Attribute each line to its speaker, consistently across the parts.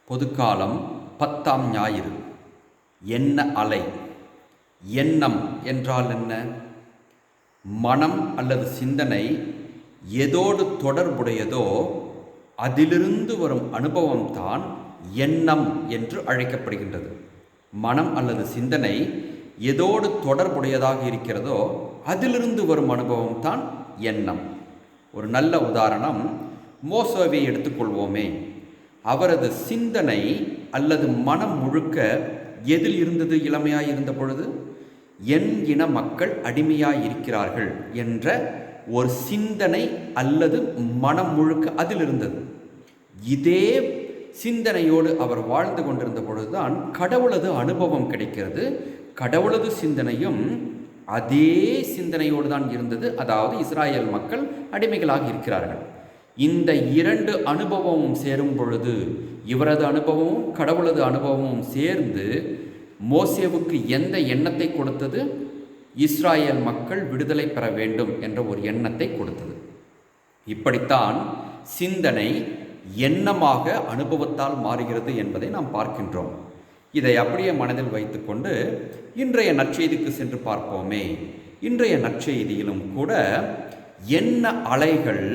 Speaker 1: பொதுக்காலம் 10ஆம் ஞாயிறு. எண்ண அலை. எண்ணம் என்றால் என்ன? மனம் அல்லது சிந்தனை எதோடு தொடர்புடையதோ அதிலிருந்து வரும் அனுபவம்தான் எண்ணம் என்று அழைக்கப்படுகின்றது. மனம் அல்லது சிந்தனை எதோடு தொடர்புடையதாக இருக்கிறதோ அதிலிருந்து வரும் அனுபவம்தான் எண்ணம். ஒரு நல்ல உதாரணம், மோசேவை எடுத்துக்கொள்வோமே. அவரது சிந்தனை அல்லது மனம் முழுக்க எதில் இருந்தது? இளமையாய் இருந்த பொழுது என் இன மக்கள் அடிமையாய் இருக்கிறார்கள் என்ற ஒரு சிந்தனை அல்லது மனம் முழுக்க அதில் இருந்தது. இதே சிந்தனையோடு அவர் வாழ்ந்து கொண்டிருந்த பொழுதுதான் கடவுளது அனுபவம் கிடைக்கிறது. கடவுளது சிந்தனையும் அதே சிந்தனையோடு தான் இருந்தது. அதாவது இஸ்ராயேல் மக்கள் அடிமைகளாக இருக்கிறார்கள். இந்த இரண்டு அனுபவமும் சேரும் பொழுது, இவரது அனுபவமும் கடவுளது அனுபவமும் சேர்ந்து மோசேவுக்கு எந்த எண்ணத்தை கொடுத்தது? இஸ்ராயேல் மக்கள் விடுதலை பெற வேண்டும் என்ற ஒரு எண்ணத்தை கொடுத்தது. இப்படித்தான் சிந்தனை எண்ணமாக அனுபவத்தால் மாறுகிறது என்பதை நாம் பார்க்கின்றோம். இதை அப்படியே மனதில் வைத்துக்கொண்டு இன்றைய நற்செய்திக்கு சென்று பார்ப்போமே. இன்றைய நற்செய்தியிலும் கூட எண்ண அலைகள்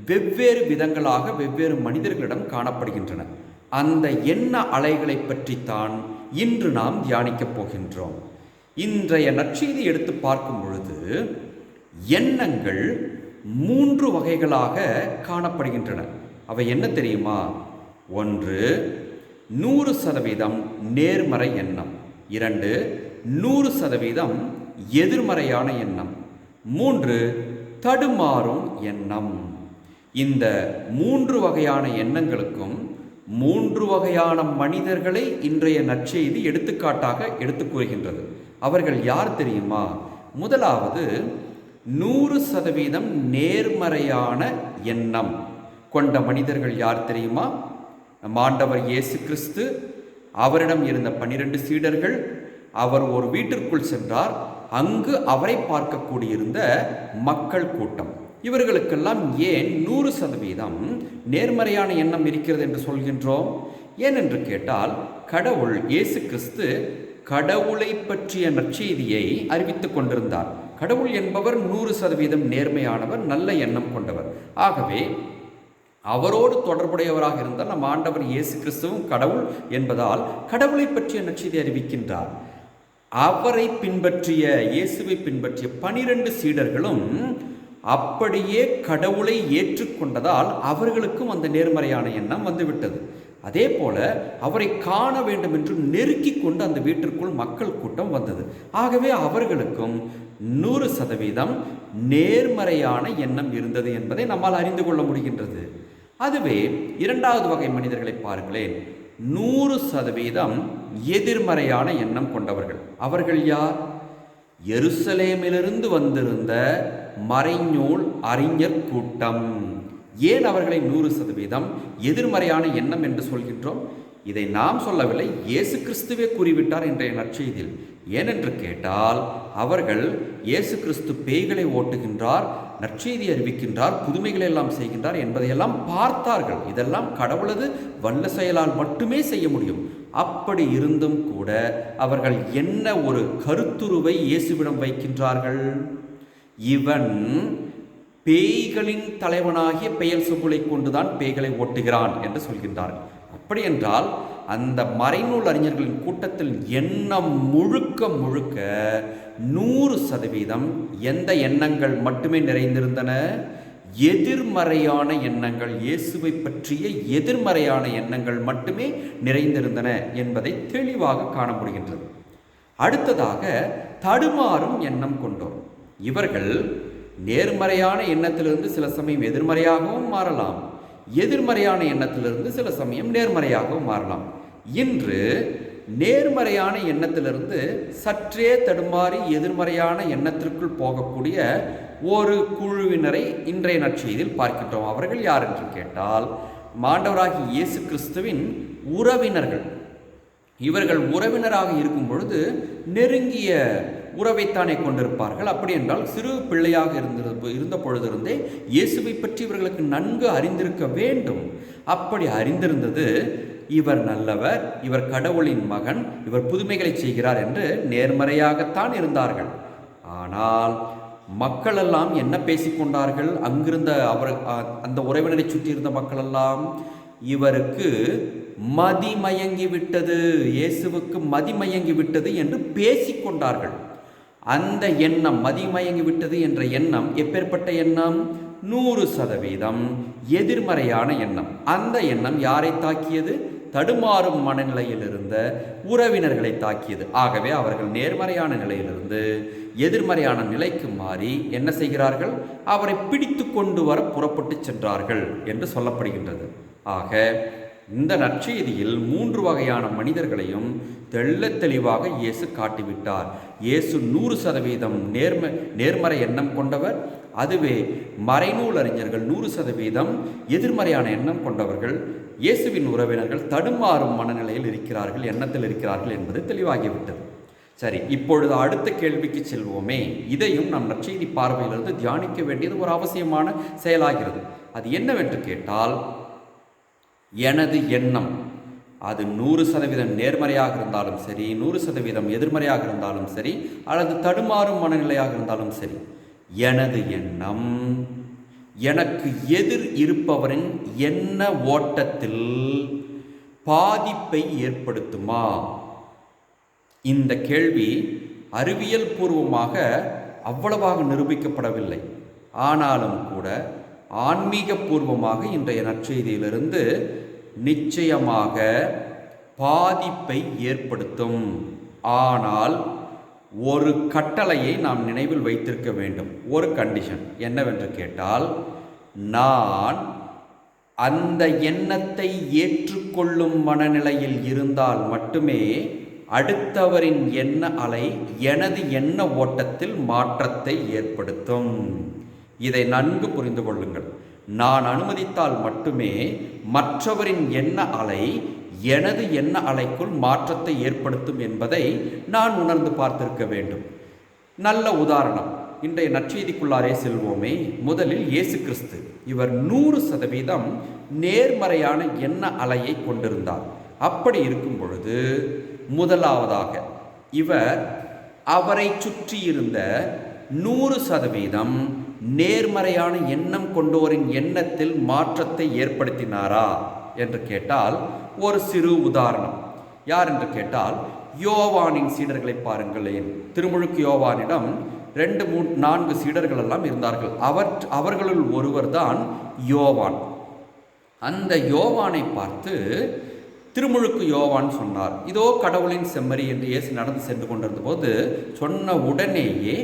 Speaker 1: வெவ்வேறு விதங்களாக வெவ்வேறு மனிதர்களிடம் காணப்படுகின்றன. அந்த எண்ண அலைகளை பற்றித்தான் இன்று நாம் தியானிக்கப் போகின்றோம். இன்றைய நற்செய்தி எடுத்து பார்க்கும் பொழுது எண்ணங்கள் 3 வகைகளாக காணப்படுகின்றன. அவை என்ன தெரியுமா? 1, 100% நேர்மறை எண்ணம். 2, 100% எதிர்மறையான எண்ணம். 3, தடுமாறும் எண்ணம். இந்த 3 வகையான எண்ணங்களுக்கும் 3 வகையான மனிதர்களை இன்றைய நற்செய்தி எடுத்துக்காட்டாக எடுத்து கூறுகின்றது. அவர்கள் யார் தெரியுமா? முதலாவது 100% நேர்மறையான எண்ணம் கொண்ட மனிதர்கள் யார் தெரியுமா? நம் ஆண்டவர் இயேசு கிறிஸ்து, அவரிடம் இருந்த 12 சீடர்கள். அவர் ஒரு வீட்டிற்குள் சென்றார். அங்கு அவரை பார்க்கக்கூடியிருந்த மக்கள் கூட்டம். இவர்களுக்கெல்லாம் ஏன் 100% நேர்மறையான எண்ணம் இருக்கிறது என்று சொல்கின்றோம்? ஏனென்று கேட்டால், கடவுள் இயேசு கிறிஸ்து கடவுளை பற்றிய நற்செய்தியை அறிவித்துக் கொண்டிருந்தார். கடவுள் என்பவர் 100% நேர்மையானவர், நல்ல எண்ணம் கொண்டவர். ஆகவே அவரோடு தொடர்புடையவராக இருந்தால் நம் ஆண்டவர் இயேசு கிறிஸ்துவும் கடவுள் என்பதால் கடவுளை பற்றிய நற்செய்தி அறிவிக்கின்றார். அவரை பின்பற்றிய, இயேசுவை பின்பற்றிய 12 சீடர்களும் அப்படியே கடவுளை ஏற்றுக்கொண்டதால் அவர்களுக்கும் அந்த நேர்மறையான எண்ணம் வந்துவிட்டது. அதே போல அவரை காண வேண்டும் என்று நெருக்கி கொண்டு அந்த வீட்டிற்குள் மக்கள் கூட்டம் வந்தது. ஆகவே அவர்களுக்கும் 100% நேர்மறையான எண்ணம் இருந்தது என்பதை நம்மால் அறிந்து கொள்ள முடிகின்றது. அதுவே 2வது வகை மனிதர்களை பாருங்களேன். 100% எதிர்மறையான எண்ணம் கொண்டவர்கள். அவர்கள் யார்? எருசலேமிலிருந்து வந்திருந்த மறைநூல் அறிஞர் கூட்டம். ஏன் அவர்களை 100% எதிர்மறையான எண்ணம் என்று சொல்கின்றோம்? இதை நாம் சொல்லவில்லை, இயேசு கிறிஸ்துவே கூறிவிட்டார் இன்றைய நற்செய்தியில். ஏனென்று கேட்டால், அவர்கள் இயேசு கிறிஸ்து பேய்களை ஓட்டுகின்றார், நற்செய்தி அறிவிக்கின்றார், புதுமைகளை எல்லாம் செய்கின்றார் என்பதையெல்லாம் பார்த்தார்கள். இதெல்லாம் கடவுளது வல்ல செயலால் மட்டுமே செய்ய முடியும். அப்படி இருந்தும் கூட அவர்கள் என்ன ஒரு கருத்துருவை இயேசுவிடம் வைக்கின்றார்கள்? இவன் பேய்களின் தலைவனாகிய பெயல்செபூலை கொண்டுதான் பேய்களை ஓட்டுகிறான் என்று சொல்கின்றார்கள். அப்படி என்றால் அந்த மறைநூல் அறிஞர்களின் கூட்டத்தில் எண்ணம் முழுக்க 100% எந்த எண்ணங்கள் மட்டுமே நிறைந்திருந்தன? எதிர்மறையான எண்ணங்கள், இயேசுவை பற்றிய எதிர்மறையான எண்ணங்கள் மட்டுமே நிறைந்திருந்தன என்பதை தெளிவாக காண முடிகின்றது. அடுத்ததாக தடுமாறும் எண்ணம் கொண்டோர். இவர்கள் நேர்மறையான எண்ணத்திலிருந்து சில சமயம் எதிர்மறையாகவும் மாறலாம், எதிர்மறையான எண்ணத்திலிருந்து சில சமயம் நேர்மறையாகவும் மாறலாம். இன்று நேர்மறையான எண்ணத்திலிருந்து சற்றே தடுமாறி எதிர்மறையான எண்ணத்திற்குள் போகக்கூடிய ஒரு குழுவினரை இன்றைய நற்செய்தியில் பார்க்கின்றோம். அவர்கள் யார் என்று கேட்டால், ஆண்டவராகிய இயேசு கிறிஸ்துவின் உறவினர்கள். இவர்கள் உறவினராக இருக்கும் பொழுது நெருங்கிய உறவைத்தானே கொண்டிருப்பார்கள். அப்படி என்றால் சிறு பிள்ளையாக இருந்த பொழுதிருந்தே இயேசுவை பற்றி இவர்களுக்கு நன்கு அறிந்திருக்க வேண்டும். அப்படி அறிந்திருந்தது இவர் நல்லவர், இவர் கடவுளின் மகன், இவர் புதுமைகளை செய்கிறார் என்று நேர்மறையாகத்தான் இருந்தார்கள். ஆனால் மக்களெல்லாம் என்ன பேசிக்கொண்டார்கள்? அங்கிருந்த அந்த உறவினரை சுற்றி இருந்த மக்களெல்லாம் இவருக்கு மதிமயங்கி விட்டது, இயேசுவுக்கு மதிமயங்கி விட்டது என்று பேசிக்கொண்டார்கள். அந்த எண்ணம், மதிமயங்கி விட்டது என்ற எண்ணம் எப்பேற்பட்ட எண்ணம்? 100% எதிர்மறையான எண்ணம். அந்த எண்ணம் யாரை தாக்கியது? தடுமாறும் மனநிலையில் இருந்த உறவினர்களை தாக்கியது. ஆகவே அவர்கள் நேர்மறையான நிலையிலிருந்து எதிர்மறையான நிலைக்கு மாறி என்ன செய்கிறார்கள்? அவரை பிடித்து கொண்டு வர புறப்பட்டு சென்றார்கள் என்று சொல்லப்படுகின்றது. ஆக இந்த நற்செய்தியில் 3 வகையான மனிதர்களையும் தெள்ளத் தெளிவாக இயேசு காட்டிவிட்டார். இயேசு 100% நேர்மறை எண்ணம் கொண்டவர். அதுவே மறைநூல் அறிஞர்கள் 100% எதிர்மறையான எண்ணம் கொண்டவர்கள். இயேசுவின் உறவினர்கள் தடுமாறும் மனநிலையில் இருக்கிறார்கள், எண்ணத்தில் இருக்கிறார்கள் என்பது தெளிவாகிவிட்டது. சரி, இப்பொழுது அடுத்த கேள்விக்கு செல்வோமே. இதையும் நம் நற்செய்தி பார்வையிலிருந்து தியானிக்க வேண்டியது ஒரு அவசியமான செயலாகிறது. அது என்னவென்று கேட்டால், எனது எண்ணம் அது 100% நேர்மறையாக இருந்தாலும் சரி, 100% எதிர்மறையாக இருந்தாலும் சரி, அல்லது தடுமாறும் மனநிலையாக இருந்தாலும் சரி, எனது எண்ணம் எனக்கு எதிர் இருப்பவரின் எண்ண ஓட்டத்தில் பாதிப்பை ஏற்படுத்துமா? இந்த கேள்வி அறிவியல் பூர்வமாக அவ்வளவாக நிரூபிக்கப்படவில்லை. ஆனாலும் கூட ஆன்மீக பூர்வமாக இன்றைய நற்செய்தியிலிருந்து நிச்சயமாக பாதிப்பை ஏற்படுத்தும். ஆனால் ஒரு கட்டளையை நாம் நினைவில் வைத்திருக்க வேண்டும். ஒரு கண்டிஷன் என்னவென்று கேட்டால், நான் அந்த எண்ணத்தை ஏற்றுக்கொள்ளும் மனநிலையில் இருந்தால் மட்டுமே அடுத்தவரின் எண்ண அலை எனது எண்ண ஓட்டத்தில் மாற்றத்தை ஏற்படுத்தும். இதை நன்கு புரிந்து கொள்ளுங்கள். நான் அனுமதித்தால் மட்டுமே மற்றவரின் எண்ண அலை எனது எண்ண அலைக்குள் மாற்றத்தை ஏற்படுத்தும் என்பதை நான் உணர்ந்து பார்த்திருக்க வேண்டும். நல்ல உதாரணம், இன்றைய நற்செய்திக்குள்ளாரே செல்வோமே. முதலில் இயேசு கிறிஸ்து, இவர் 100% நேர்மறையான எண்ண அலையை கொண்டிருந்தார். அப்படி இருக்கும் பொழுது முதலாவதாக இவர் அவரை சுற்றி இருந்த 100% நேர்மறையான எண்ணம் கொண்டோரின் எண்ணத்தில் மாற்றத்தை ஏற்படுத்தினாரா என்று கேட்டால், ஒரு சிறு உதாரணம். யார் என்று கேட்டால், யோவானின் சீடர்களை பாருங்களேன். திருமுழுக்கு யோவானிடம் 2, 3, 4 சீடர்கள் எல்லாம் இருந்தார்கள். அவர்களுள் ஒருவர் தான் யோவான். அந்த யோவானை பார்த்து திருமுழுக்கு யோவான் சொன்னார், இதோ கடவுளின் செம்மறி என்று இயேசு நடந்து சென்று கொண்டிருந்த போது சொன்ன உடனேயே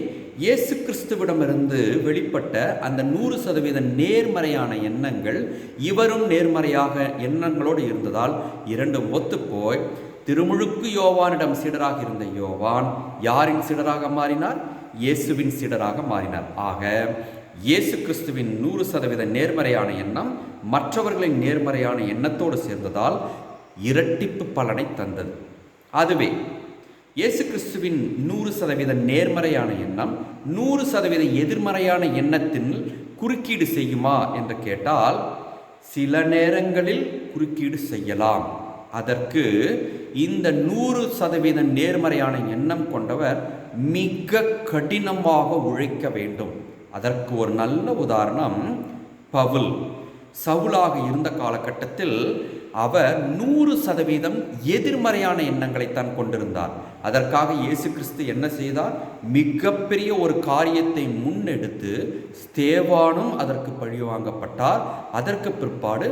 Speaker 1: இயேசு கிறிஸ்துவிடமிருந்து வெளிப்பட்ட அந்த 100% நேர்மறையான எண்ணங்கள் இவரும் நேர்மறையாக எண்ணங்களோடு இருந்ததால் இரண்டும் ஒத்துப்போய் திருமுழுக்கு யோவானிடம் சீடராக இருந்த யோவான் யாரின் சீடராக மாறினார்? இயேசுவின் சீடராக மாறினார். ஆக இயேசு கிறிஸ்துவின் 100% நேர்மறையான எண்ணம் மற்றவர்களின் நேர்மறையான எண்ணத்தோடு சேர்ந்ததால் இரட்டிப்பு பலனை தந்தது. அதுவே இயேசு கிறிஸ்துவின் 100% நேர்மறையான எண்ணம் 100% எதிர்மறையான எண்ணத்தின் குறுக்கீடு செய்யுமா என்று கேட்டால், சில நேரங்களில் குறுக்கீடு செய்யலாம். அதற்கு இந்த 100% நேர்மறையான எண்ணம் கொண்டவர் மிக கடினமாக உழைக்க வேண்டும். அதற்கு ஒரு நல்ல உதாரணம் பவுல். சவுலாக இருந்த காலகட்டத்தில் அவர் 100% எதிர்மறையான எண்ணங்களைத்தான் கொண்டிருந்தார். அதற்காக இயேசு கிறிஸ்து என்ன செய்தார்? மிகப்பெரிய ஒரு காரியத்தை முன்னெடுத்து ஸ்தேவானும் அதற்கு பழிவாங்கப்பட்டார். அதற்கு பிற்பாடு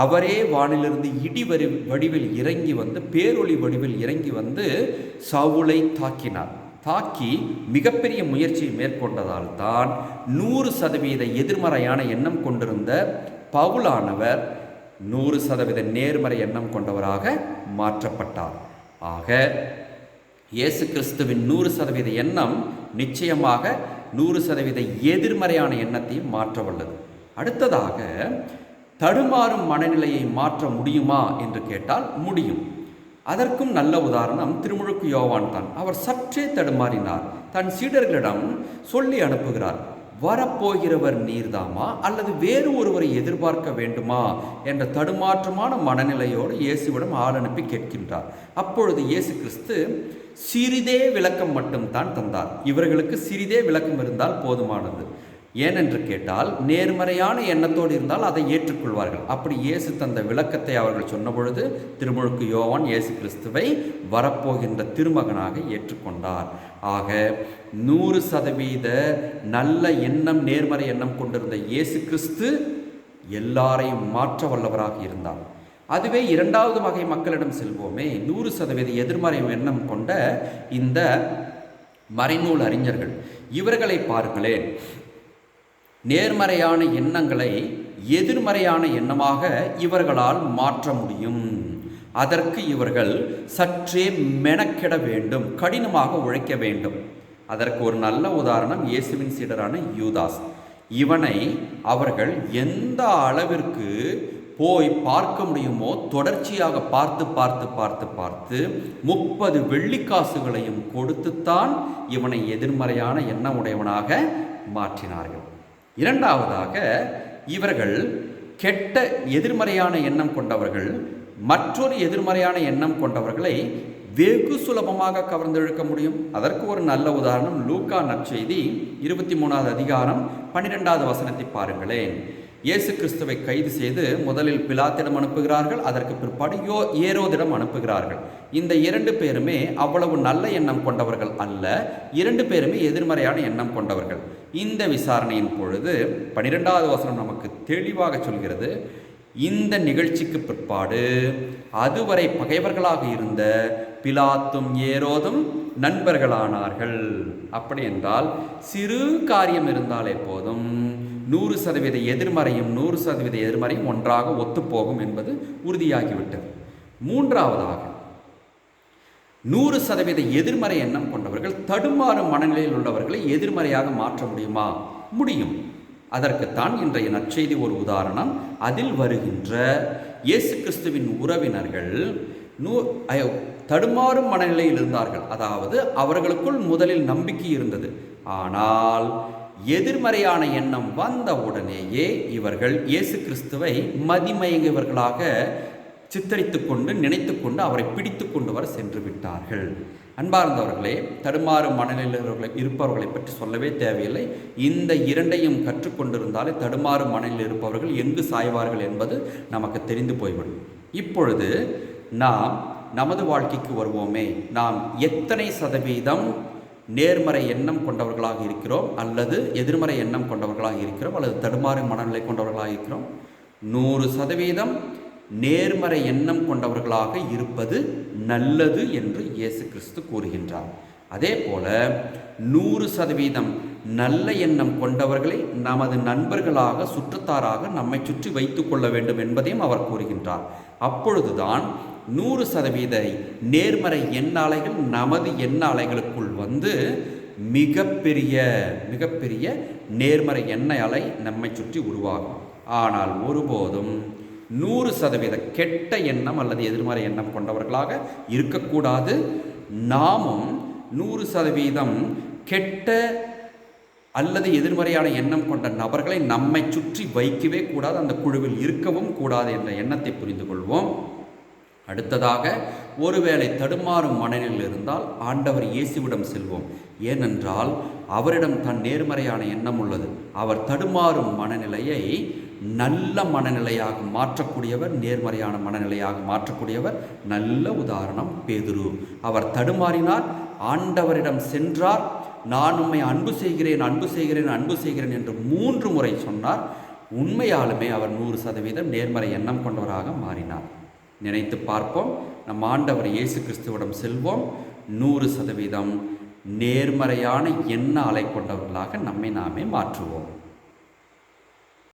Speaker 1: அவரே வானிலிருந்து இடி வடிவில் இறங்கி வந்து, பேரொளி வடிவில் இறங்கி வந்து சவுலை தாக்கினார். தாக்கி மிகப்பெரிய முயற்சியை மேற்கொண்டதால் தான் 100% எதிர்மறையான எண்ணம் கொண்டிருந்த பவுலானவர் 100% நேர்மறை எண்ணம் கொண்டவராக மாற்றப்பட்டார். ஆக இயேசு கிறிஸ்துவின் 100% எண்ணம் நிச்சயமாக 100% எதிர்மறையான எண்ணத்தையும் மாற்ற வல்லது. அடுத்ததாக, தடுமாறும் மனநிலையை மாற்ற முடியுமா என்று கேட்டால் முடியும். அதற்கும் நல்ல உதாரணம் திருமுழுக்கு யோவான் தான். அவர் சற்றே தடுமாறினார். தன் சீடர்களிடம் சொல்லி அனுப்புகிறார், வரப்போகிறவர் நீர்தாமா அல்லது வேறு ஒருவரை எதிர்பார்க்க வேண்டுமா என்ற தடுமாற்றமான மனநிலையோடு இயேசுவிடம் ஆள் அனுப்பி கேட்கின்றார். அப்பொழுது இயேசு கிறிஸ்து சிறிதே விளக்கம் மட்டும்தான் தந்தார். இவர்களுக்கு சிறிதே விளக்கம் இருந்தால் போதுமானது. ஏனென்று கேட்டால் நேர்மறையான எண்ணத்தோடு இருந்தால் அதை ஏற்றுக்கொள்வார்கள். அப்படி இயேசு தந்த விளக்கத்தை அவர்கள் சொன்ன பொழுது திருமுழுக்கு யோவான் இயேசு கிறிஸ்துவை வரப்போகின்ற திருமகனாக ஏற்றுக்கொண்டார். ஆக 100% நல்ல எண்ணம், நேர்மறை எண்ணம் கொண்டிருந்த இயேசு கிறிஸ்து எல்லாரையும் மாற்ற வல்லவராக இருந்தார். அதுவே இரண்டாவது வகை மக்களிடம் செல்வோமே, 100% எதிர்மறை எண்ணம் கொண்ட இந்த மறைநூல் அறிஞர்கள். இவர்களை பாருங்களேன். நேர்மறையான எண்ணங்களை எதிர்மறையான எண்ணமாக இவர்களால் மாற்ற முடியும். அதற்கு இவர்கள் சற்றே மெனக்கெட வேண்டும், கடினமாக உழைக்க வேண்டும். அதற்கு ஒரு நல்ல உதாரணம் இயேசுவின் சீடரான யூதாஸ். இவனை அவர்கள் எந்த அளவிற்கு போய் பார்க்க முடியுமோ தொடர்ச்சியாக பார்த்து பார்த்து பார்த்து பார்த்து 30 வெள்ளிக்காசுகளையும் கொடுத்துத்தான் இவனை எதிர்மறையான எண்ணம் உடையவனாக மாற்றினார்கள். இரண்டாவதாக, இவர்கள் கெட்ட எதிர்மறையான எண்ணம் கொண்டவர்கள் மற்றொரு எதிர்மறையான எண்ணம் கொண்டவர்களை வெகு சுலபமாக கவர்ந்தெழுக்க முடியும். அதற்கு ஒரு நல்ல உதாரணம் லூக்கா நற்செய்தி 23வது அதிகாரம் 12வது வசனத்தை பாருங்களேன். இயேசு கிறிஸ்துவை கைது செய்து முதலில் பிலாத்திடம் அனுப்புகிறார்கள், அதற்கு பிற்பாடு ஏரோதிடம் அனுப்புகிறார்கள். இந்த 2 பேருமே அவ்வளவு நல்ல எண்ணம் கொண்டவர்கள் அல்ல, 2 பேருமே எதிர்மறையான எண்ணம் கொண்டவர்கள். இந்த விசாரணையின் பொழுது 12வது வசனம் நமக்கு தெளிவாக சொல்கிறது, இந்த நிகழ்ச்சிக்கு பிற்பாடு அதுவரை பகைவர்களாக இருந்த பிலாத்தும் ஏரோதும் நண்பர்களானார்கள். அப்படி என்றால் சிறு காரியம் இருந்தாலே போதும் 100% எதிர்மறையும் 100% எதிர்மறையும் ஒன்றாக ஒத்துப்போகும் என்பது உறுதியாகிவிட்டது. மூன்றாவதாக, 100% எதிர்மறை எண்ணம் கொண்டவர்கள் தடுமாறும் மனநிலையில் உள்ளவர்களை எதிர்மறையாக மாற்ற முடியுமா? முடியும். அதற்குத்தான் இன்றைய நற்செய்தி ஒரு உதாரணம். அதில் வருகின்ற இயேசு கிறிஸ்துவின் உறவினர்கள் தடுமாறும் மனநிலையில் இருந்தார்கள். அதாவது அவர்களுக்குள் முதலில் நம்பிக்கை இருந்தது, ஆனால் எதிர்மறையான எண்ணம் வந்த உடனேயே இவர்கள் இயேசு கிறிஸ்துவை மதிமயங்கியவர்களாக சித்தரித்து கொண்டு நினைத்து கொண்டு அவரை பிடித்து கொண்டு வர சென்று விட்டார்கள். அன்பார்ந்தவர்களே, தடுமாறும் மனநிலையில் இருப்பவர்களை பற்றி சொல்லவே தேவையில்லை. இந்த 2ஐயும் கற்றுக்கொண்டிருந்தாலே தடுமாறும் மனநிலையில் இருப்பவர்கள் எங்கு சாய்வார்கள் என்பது நமக்கு தெரிந்து போய்விடும். இப்பொழுது நாம் நமது வாழ்க்கைக்கு வருவோமே. நாம் எத்தனை சதவீதம் நேர்மறை எண்ணம் கொண்டவர்களாக இருக்கிறோம், அல்லது எதிர்மறை எண்ணம் கொண்டவர்களாக இருக்கிறோம், அல்லது தடுமாறும் மனநிலை கொண்டவர்களாக இருக்கிறோம்? 100% நேர்மறை எண்ணம் கொண்டவர்களாக இருப்பது நல்லது என்று இயேசு கிறிஸ்து கூறுகின்றார். அதே போல 100% நல்ல எண்ணம் கொண்டவர்களை நமது நண்பர்களாக, சுற்றத்தாராக நம்மை சுற்றி வைத்து கொள்ள வேண்டும் என்பதையும் அவர் கூறுகின்றார். அப்பொழுதுதான் 100% நேர்மறை எண்ண அலைகள் நமது எண்ண அலைகளுக்குள் வந்து மிகப்பெரிய நேர்மறை எண்ண அலை நம்மை சுற்றி உருவாகும். ஆனால் ஒருபோதும் 100% கெட்ட எண்ணம் அல்லது எதிர்மறை எண்ணம் கொண்டவர்களாக இருக்கக்கூடாது. நாமும் 100% கெட்ட அல்லது எதிர்மறையான எண்ணம் கொண்ட நபர்களை நம்மை சுற்றி வைக்கவே கூடாது, அந்த குழுவில் இருக்கவும் கூடாது என்ற எண்ணத்தை புரிந்து கொள்வோம். அடுத்ததாக, ஒருவேளை தடுமாறும் மனநிலையில் இருந்தால் ஆண்டவர் இயேசுவிடம் செல்வோம். ஏனென்றால் அவரிடம் தன் நேர்மறையான எண்ணம் உள்ளது. அவர் தடுமாறும் மனநிலையை நல்ல மனநிலையாக மாற்றக்கூடியவர், நேர்மறையான மனநிலையாக மாற்றக்கூடியவர். நல்ல உதாரணம் பேதுரு. அவர் தடுமாறினார், ஆண்டவரிடம் சென்றார். நான் உம்மை அன்பு செய்கிறேன், அன்பு செய்கிறேன், அன்பு செய்கிறேன் என்று 3 முறை சொன்னார். உண்மையாலுமே அவர் 100% நேர்மறை எண்ணம் கொண்டவராக மாறினார். நினைத்து பார்ப்போம். நம் ஆண்டவர் இயேசு கிறிஸ்துவிடம் செல்வோம். 100% நேர்மறையான எண்ண அலை கொண்டவர்களாக நம்மை நாமே மாற்றுவோம்.